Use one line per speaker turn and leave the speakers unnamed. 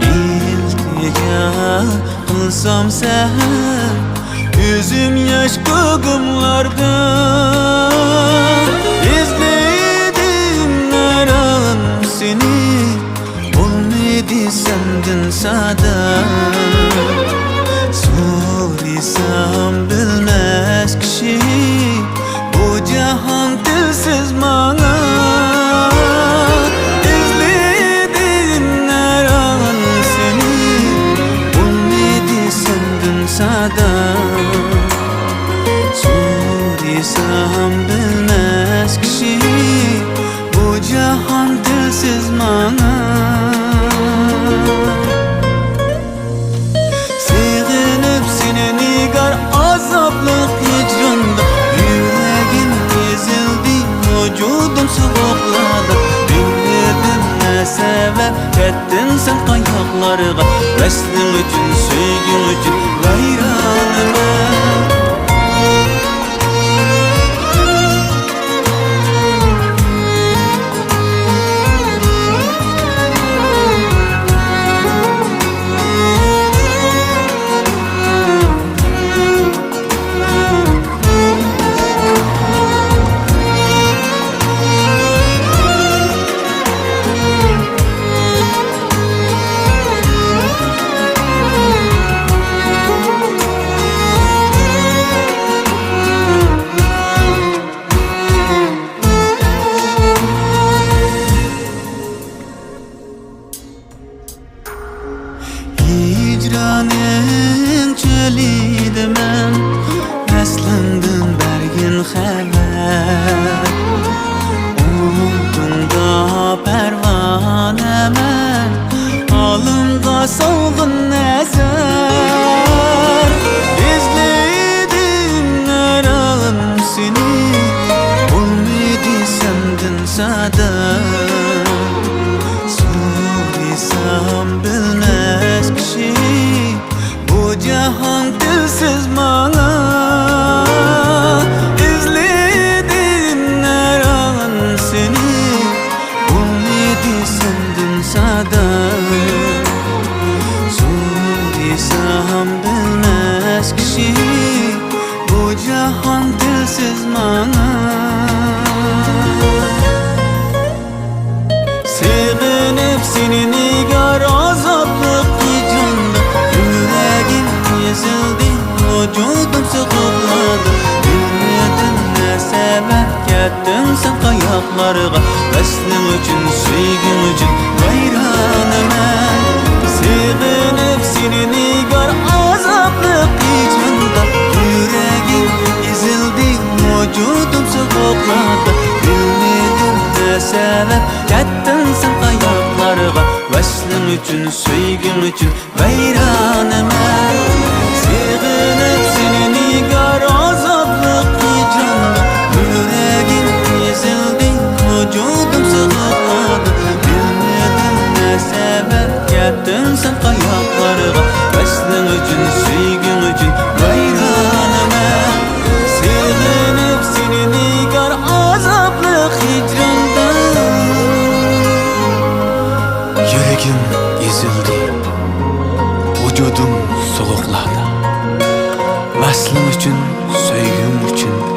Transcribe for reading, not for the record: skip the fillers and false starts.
İltica kılsam sen yüzüm yaş kogumlarda izledim her an seni olmadı sendin sada sorsam bilmez kişi bu cihan dilsiz bana izledim her an seni olmadı sendin sada sorsam bilmez kişi bu cihan dilsiz bana sevinip seni nigar azaplık hicranda yüreğim ezildi vücudum soğukladı bilmedim ne sebep ettin sen ayaklarıma veslim için sevgim için gayranıma hicranın çölüydü men Eslimdin bergin haber Umutunda pervane men Alımda solgun nezer İzledim her an seni olmadı sendin sada sorsam bilmez kişi bu cihan dilsiz bana izledim her an seni olmadı sendin sada sorsam bilmez kişi bu cihan dilsiz bana sevinip seni nigar azaplık hicranda yüreğim ezildi vücudum soğukladı bilmedim ne sebep ettin sen ayaklarıma veslim için sevgim için gayranıma sevinip seni nigar azaplık hicranda yüreğim ezildi vücudum soğukladı bilmedim ne sebep ettin sen ayaklarıma veslim için sevgim için gayranıma sevinip seni nigar azaplık hicranda yüreğim ezildi vücudum soğukladı bilmedim ne sebep ettin sen ayaklarıma veslim için sevgim için gayranıma sevinip seni nigar azaplık hicranda yüreğim ezildi vücudum soğukladı veslim için sevgim için